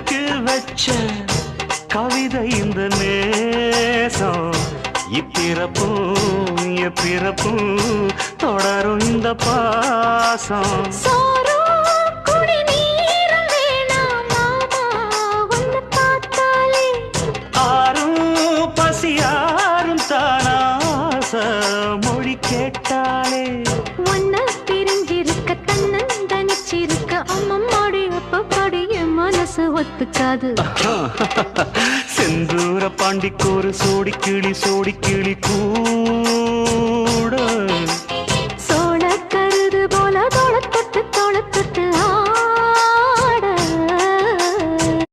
எழுதிக்கு வச்ச கவிதை இந்த நேசம் இப்பிறப்பும் எப்பிறப்பும் தொடரும் இந்த பாசம் மொழி கேட்டாலே ஒன்ன பிரிஞ்சிருக்க தன்னந்தனிச்சிருக்க அம்மம்மாடி அப்பப்பாடிய மனசு ஒத்துக்காது செந்தூர பாண்டிக்கு ஒரு சோடி கிளி கூட